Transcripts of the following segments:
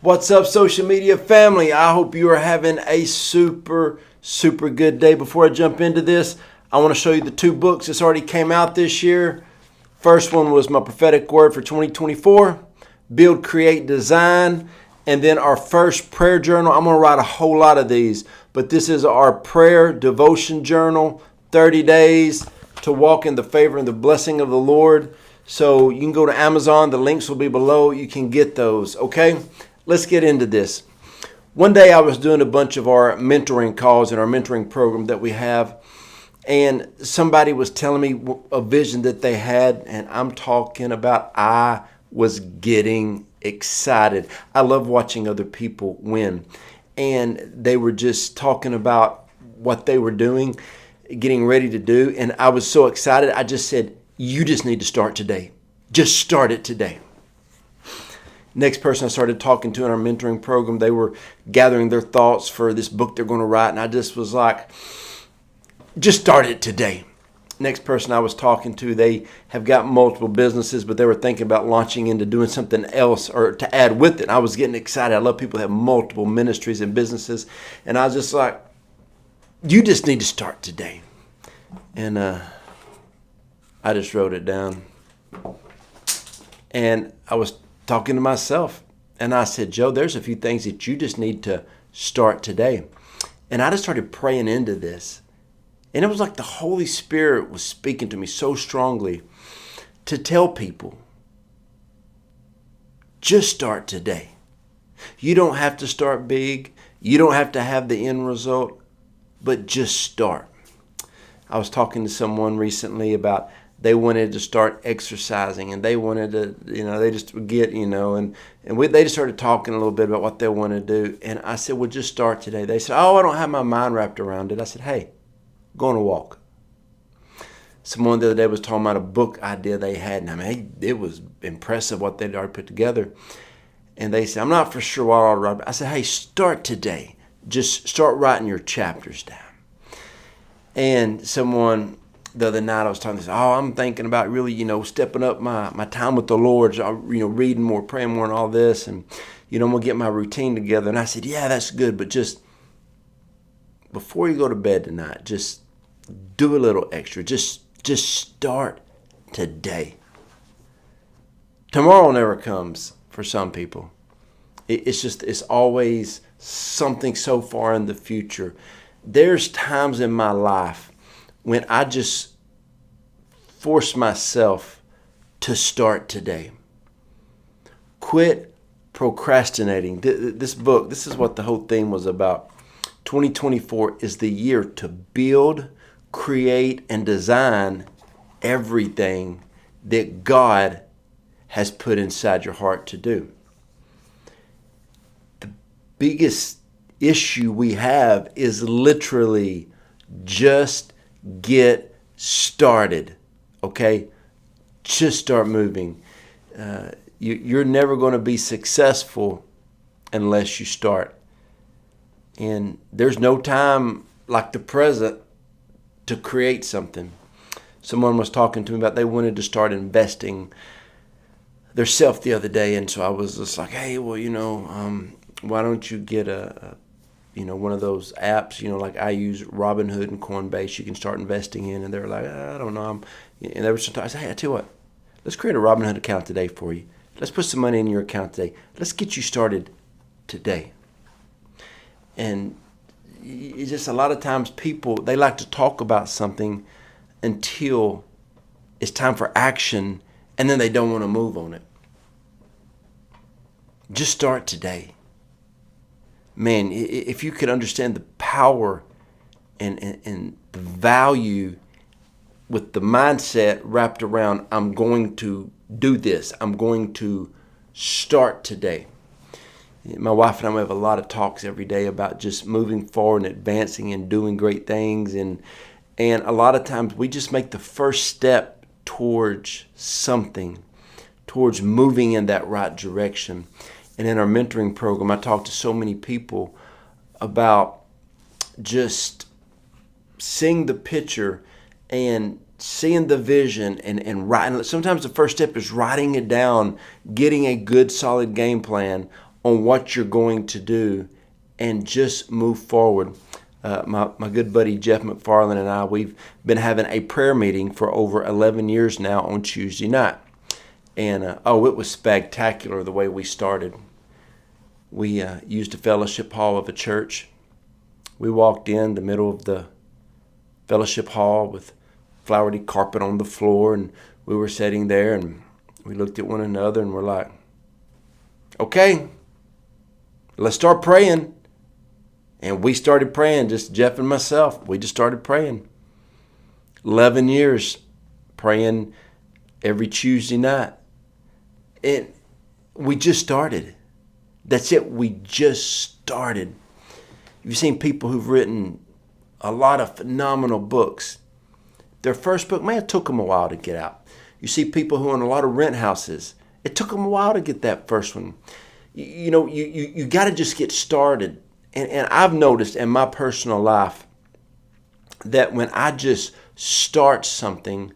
What's up, social media family? I hope you are having a super good day. Before I jump into this, I want to show you the two books that's already came out this year. First one was my prophetic word for 2024, Build, Create, Design. And then our first prayer journal. I'm going to write a whole lot of these, but this is our prayer devotion journal, 30 days to walk in the favor and the blessing of the Lord. So you can go to Amazon. The links will be below. You can get those, okay? Let's get into this. One day I was doing a bunch of our mentoring calls in our mentoring program that we have, and somebody was telling me a vision that they had, and I'm talking about I was getting excited. I love watching other people win, and they were just talking about what they were doing, getting ready to do, and I was so excited. I just said, you just need to start today. Just start it today. Next person I started talking to in our mentoring program, they were gathering their thoughts for this book they're going to write, and I just was like, just start it today. Next person I was talking to, they have got multiple businesses, but they were thinking about launching into doing something else or to add with it. I was getting excited. I love people that have multiple ministries and businesses, and I was just like, you just need to start today. And I just wrote it down, and I was talking to myself, and I said, Joe, there's a few things that you just need to start today. And I just started praying into this, and it was like the Holy Spirit was speaking to me so strongly to tell people, just start today. You don't have to start big. You don't have to have the end result, but just start. I was talking to someone recently about they wanted to start exercising, and they wanted to, they just get, they just started talking a little bit about what they want to do. And I said, well, just start today. They said, oh, I don't have my mind wrapped around it. I said, hey, go on a walk. Someone the other day was talking about a book idea they had, and I mean, it was impressive what they'd already put together. And they said, I'm not for sure what I'll write. I said, hey, start today. Just start writing your chapters down. And someone the other night I was talking, I'm thinking about really, stepping up my time with the Lord, reading more, praying more and all this, and, I'm going to get my routine together. And I said, yeah, that's good, but just before you go to bed tonight, just do a little extra. Just start today. Tomorrow never comes for some people. It's always something so far in the future. There's times in my life when I just force myself to start today. Quit procrastinating. This book, this is what the whole theme was about. 2024 is the year to build, create, and design everything that God has put inside your heart to do. The biggest issue we have is literally just get started, okay? Just start moving. You're never going to be successful unless you start. And there's no time like the present to create something. Someone was talking to me about they wanted to start investing themselves the other day, and so I was just like, hey, well, why don't you get one of those apps, like I use Robinhood and Coinbase, you can start investing in. And they were like, I don't know. And they were sometimes, I said, hey, I tell you what, let's create a Robinhood account today for you. Let's put some money in your account today. Let's get you started today. And it's just a lot of times people, they like to talk about something until it's time for action, and then they don't want to move on it. Just start today. Man, if you could understand the power and the value with the mindset wrapped around, I'm going to do this. I'm going to start today. My wife and I have a lot of talks every day about just moving forward and advancing and doing great things. And a lot of times we just make the first step towards something, towards moving in that right direction. And in our mentoring program, I talk to so many people about just seeing the picture and seeing the vision and writing. Sometimes the first step is writing it down, getting a good solid game plan on what you're going to do and just move forward. My good buddy Jeff McFarland and I, we've been having a prayer meeting for over 11 years now on Tuesday night. And it was spectacular the way we started. We used a fellowship hall of a church. We walked in the middle of the fellowship hall with flowery carpet on the floor, and we were sitting there, and we looked at one another, and we're like, okay, let's start praying. And we started praying, just Jeff and myself. We just started praying. 11 years praying every Tuesday night. And we just started. That's it. We just started. You've seen people who've written a lot of phenomenal books. Their first book, man, it took them a while to get out. You see people who own a lot of rent houses. It took them a while to get that first one. You got to just get started. And I've noticed in my personal life that when I just start something,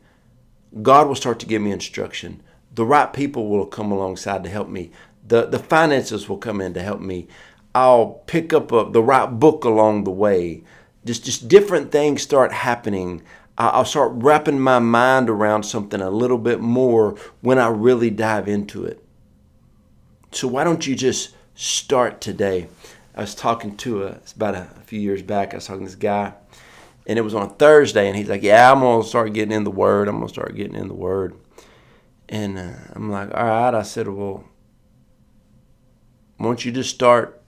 God will start to give me instruction. The right people will come alongside to help me. The finances will come in to help me. I'll pick up the right book along the way. Just different things start happening. I'll start wrapping my mind around something a little bit more when I really dive into it. So why don't you just start today? I was talking to it's about a few years back. I was talking to this guy, and it was on a Thursday, and he's like, "Yeah, I'm gonna start getting in the Word. I'm gonna start getting in the Word." And I'm like, "All right." I said, "Well, why don't you just start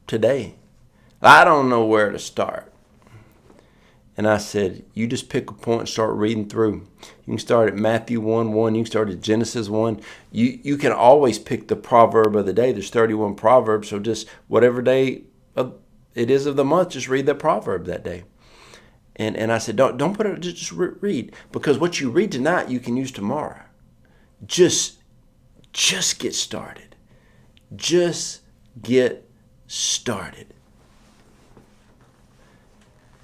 today?" I don't know where to start. And I said, you just pick a point and start reading through. You can start at Matthew 1:1. You can start at Genesis 1. You can always pick the proverb of the day. There's 31 proverbs, so just whatever day it is of the month, just read that proverb that day. And I said, don't put it, just read. Because what you read tonight, you can use tomorrow. Just get started. Just get started.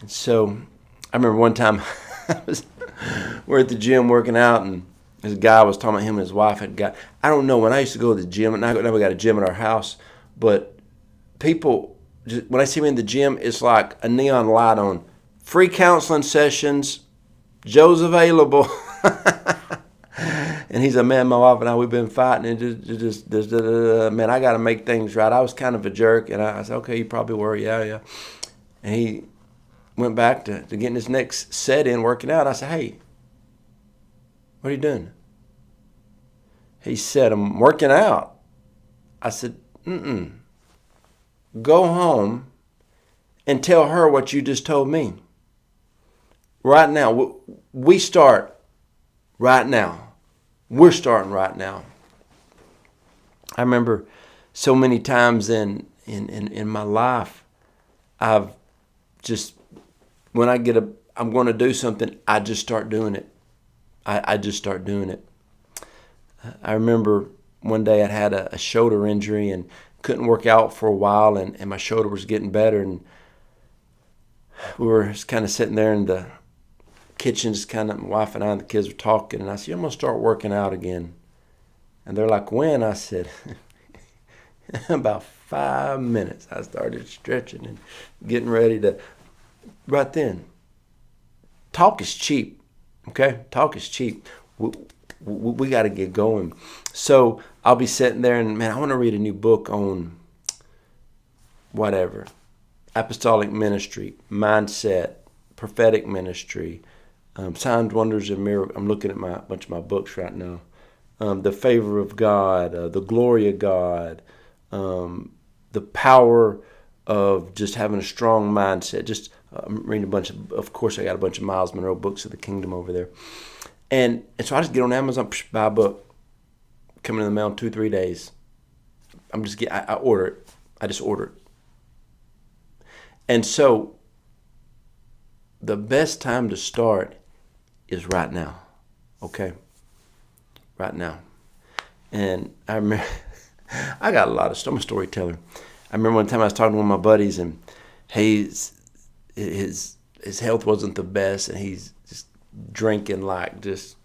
And so I remember one time we're at the gym working out, and this guy was talking about him and his wife had got, I don't know, when I used to go to the gym, and now we got a gym at our house, but people, when I see me in the gym, it's like a neon light on. Free counseling sessions, Joe's available. And he's a man, my wife and I, we've been fighting, and just man, I got to make things right. I was kind of a jerk, and I said, okay, you probably were, yeah. And he went back to getting his next set in, working out. I said, hey, what are you doing? He said, I'm working out. I said, go home and tell her what you just told me. Right now. We start right now. We're starting right now. I remember so many times in my life, I've just, when I'm going to do something, I just start doing it. I just start doing it. I remember one day I had a shoulder injury and couldn't work out for a while, and my shoulder was getting better, and we were just kind of sitting there in the kitchen, just kind of, my wife and I and the kids were talking, and I said, I'm going to start working out again. And they're like, when? I said, about 5 minutes. I started stretching and getting ready to, right then. Talk is cheap, okay? Talk is cheap. We got to get going. So I'll be sitting there and, man, I want to read a new book on whatever. Apostolic ministry, mindset, prophetic ministry, signs, wonders, and miracles. I'm looking at a bunch of my books right now. The favor of God, the glory of God, the power of just having a strong mindset. Just I'm reading a bunch of course, I got a bunch of Miles Monroe books of the kingdom over there. And so I just get on Amazon, buy a book, coming in the mail in 2-3 days. I order it. I just order it. And so the best time to start is right now. Okay? Right now. And I remember, I got a lot of stuff. I'm a storyteller. I remember one time I was talking to one of my buddies, and his health wasn't the best, and he's just drinking like just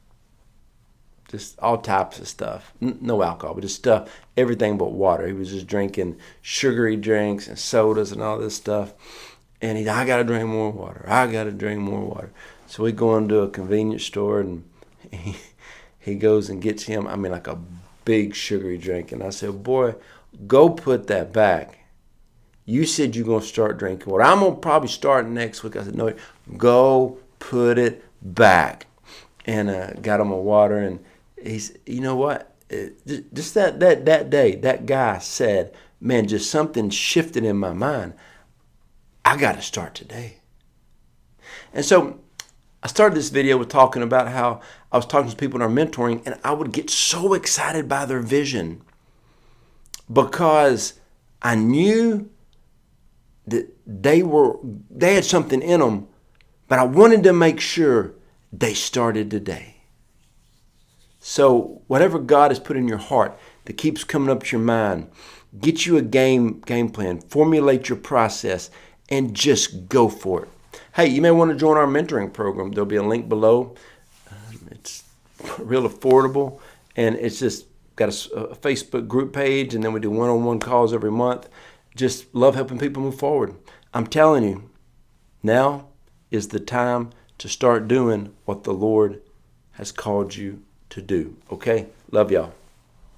just all types of stuff. No alcohol, but just stuff, everything but water. He was just drinking sugary drinks and sodas and all this stuff. And he's, I got to drink more water. I got to drink more water. So we go into a convenience store, and he goes and gets him, like a big sugary drink. And I said, boy, go put that back. You said you're going to start drinking water. I'm going to probably start next week. I said, no, go put it back. And got him a water. And he's, you know what? Just that day, that guy said, man, just something shifted in my mind. I got to start today. And so I started this video with talking about how I was talking to people in our mentoring, and I would get so excited by their vision because I knew that they had something in them, but I wanted to make sure they started today. So whatever God has put in your heart that keeps coming up to your mind, get you a game plan, formulate your process, and just go for it. Hey, you may want to join our mentoring program. There'll be a link below. It's real affordable, and it's just got a Facebook group page, and then we do one-on-one calls every month. Just love helping people move forward. I'm telling you, now is the time to start doing what the Lord has called you to do. Okay? Love y'all.